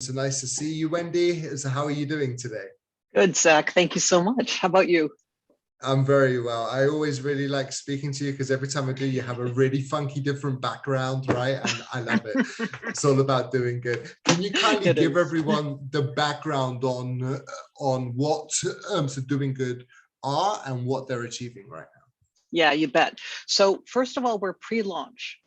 So nice to see you, Wendy. So how are you doing today? Good, Zach. Thank you so much. How about you? I'm very well. I always really like speaking to you because every time I do, you have a really funky, different background, right? And I love it. It's all about doing good. Can you kindly give everyone the background on what so doing good are and what they're achieving right now? Yeah, you bet. So first of all, we're pre-launch.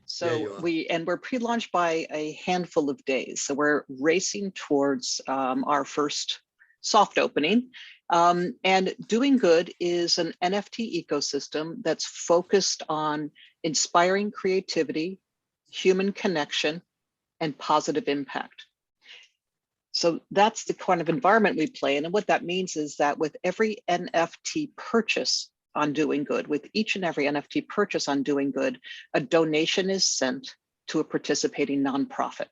So we're pre-launched by a handful of days. So we're racing towards our first soft opening. And Doing Good is an NFT ecosystem that's focused on inspiring creativity, human connection, and positive impact. So that's the kind of environment we play in. And what that means is that with every NFT purchase on Doing Good, with each and every NFT purchase on Doing Good, a donation is sent to a participating nonprofit.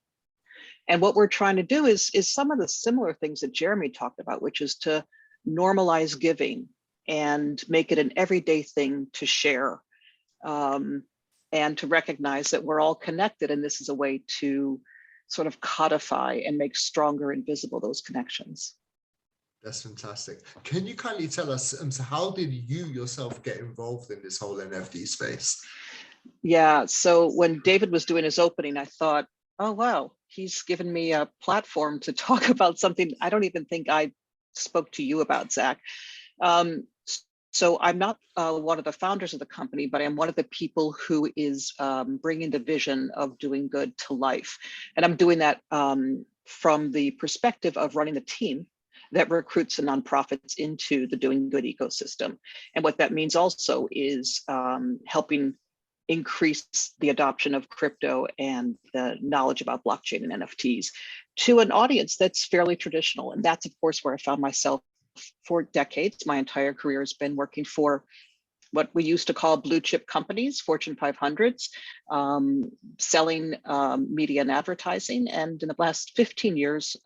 And what we're trying to do is some of the similar things that Jeremy talked about, which is to normalize giving and make it an everyday thing to share, and to recognize that we're all connected. And this is a way to sort of codify and make stronger and visible those connections. That's fantastic. Can you kindly tell us, so how did you yourself get involved in this whole NFT space? Yeah, so when David was doing his opening, I thought, oh, wow, he's given me a platform to talk about something I don't even think I spoke to you about, Zach. So I'm not one of the founders of the company, but I'm one of the people who is bringing the vision of Doing Good to life. And I'm doing that from the perspective of running the team that recruits the nonprofits into the Doing Good ecosystem. And what that means also is helping increase the adoption of crypto and the knowledge about blockchain and NFTs to an audience that's fairly traditional. And that's, of course, where I found myself for decades. My entire career has been working for what we used to call blue chip companies, Fortune 500s, selling media and advertising. And in the last 15 years,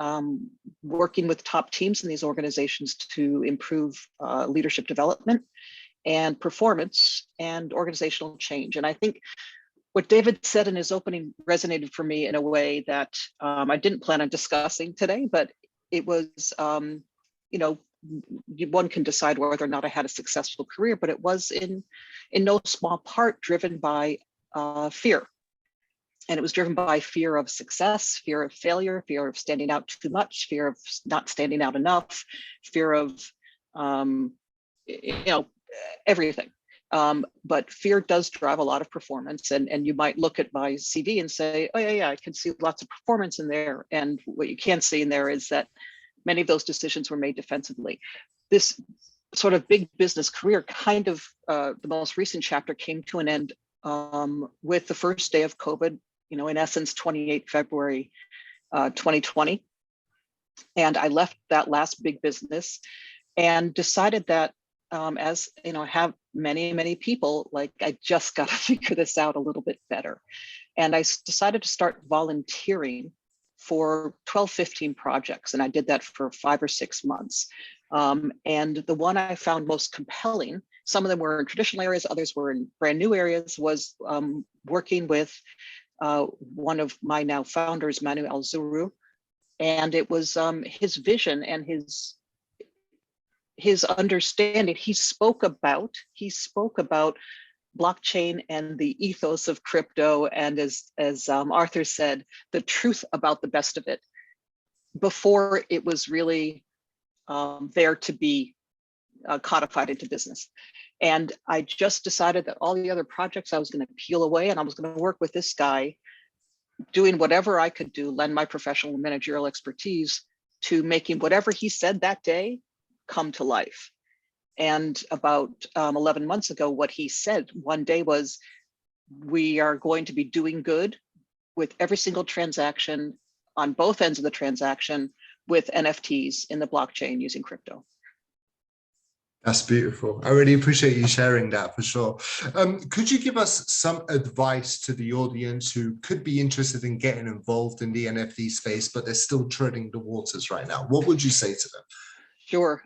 working with top teams in these organizations to improve leadership development and performance and organizational change. And I think what David said in his opening resonated for me in a way that I didn't plan on discussing today, but it was, one can decide whether or not I had a successful career, but it was in no small part driven by fear. And it was driven by fear of success, fear of failure, fear of standing out too much, fear of not standing out enough, fear of, everything. But fear does drive a lot of performance. And you might look at my CV and say, oh yeah, I can see lots of performance in there. And what you can't see in there is that many of those decisions were made defensively. This sort of big business career, kind of the most recent chapter, came to an end with the first day of COVID, in essence, 28 February 2020. And I left that last big business and decided that as have many people, like, I just got to figure this out a little bit better. And I decided to start volunteering for 12, 15 projects. And I did that for 5 or 6 months. And the one I found most compelling, some of them were in traditional areas, others were in brand new areas, was working with one of my now founders, Manu Al-Zuru. And it was his vision and his understanding. He spoke about blockchain and the ethos of crypto, and as Arthur said, the truth about the best of it, before it was really there to be codified into business. And I just decided that all the other projects I was going to peel away, and I was going to work with this guy, doing whatever I could do, lend my professional and managerial expertise to making whatever he said that day come to life. And about 11 months ago, what he said one day was, we are going to be doing good with every single transaction on both ends of the transaction with NFTs in the blockchain using crypto. That's beautiful. I really appreciate you sharing that, for sure. Could you give us some advice to the audience who could be interested in getting involved in the NFT space, but they're still treading the waters right now? What would you say to them? Sure.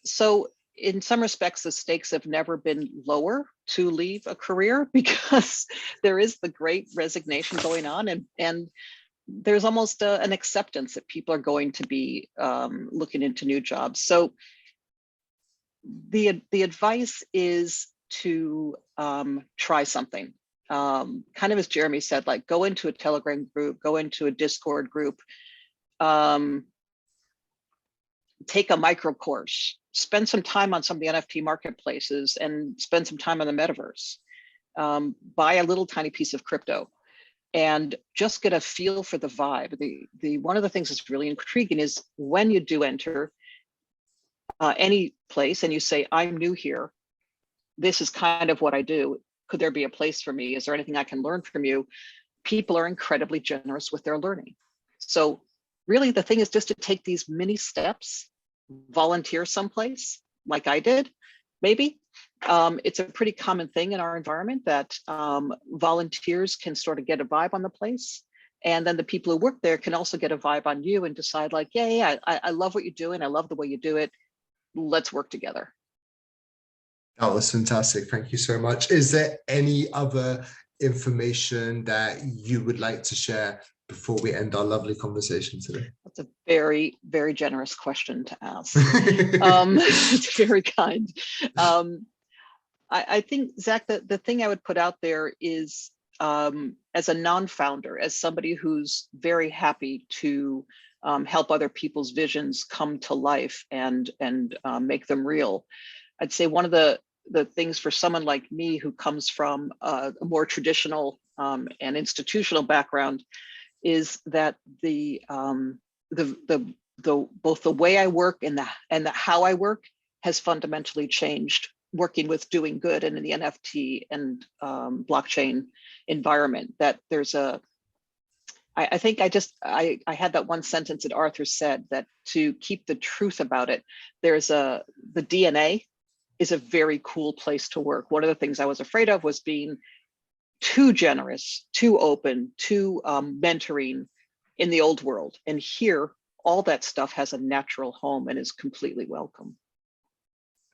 So in some respects, the stakes have never been lower to leave a career, because there is the great resignation going on. And there's almost an acceptance that people are going to be looking into new jobs. So the advice is to try something. Kind of as Jeremy said, like go into a Telegram group, go into a Discord group, take a micro course, spend some time on some of the NFT marketplaces and spend some time on the metaverse. Buy a little tiny piece of crypto and just get a feel for the vibe. One of the things that's really intriguing is when you do enter any place and you say, I'm new here, this is kind of what I do. Could there be a place for me? Is there anything I can learn from you? People are incredibly generous with their learning. So really the thing is just to take these mini steps, volunteer someplace like I did, maybe. It's a pretty common thing in our environment that volunteers can sort of get a vibe on the place. And then the people who work there can also get a vibe on you and decide like, yeah, I love what you're doing. I love the way you do it. Let's work together. That was fantastic. Thank you so much. Is there any other information that you would like to share before we end our lovely conversation today? That's a very, very generous question to ask. It's very kind. I think, Zach, the thing I would put out there is as a non-founder, as somebody who's very happy to help other people's visions come to life and make them real. I'd say one of the things for someone like me who comes from a more traditional and institutional background is that both the way I work and the how I work has fundamentally changed working with DoinGud and in the NFT and blockchain environment. That there's I think I had that one sentence that Arthur said, that to keep the truth about it, the DNA is a very cool place to work. One of the things I was afraid of was being too generous, too open, too mentoring in the old world. And here, all that stuff has a natural home and is completely welcome.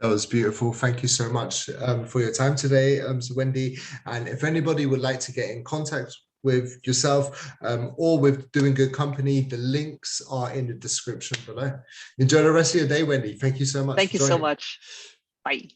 That was beautiful. Thank you so much for your time today, Wendy. And if anybody would like to get in contact with yourself or with DoinGud Company, the links are in the description below. Enjoy the rest of your day, Wendy. Thank you so much. Thank you so much. Bye.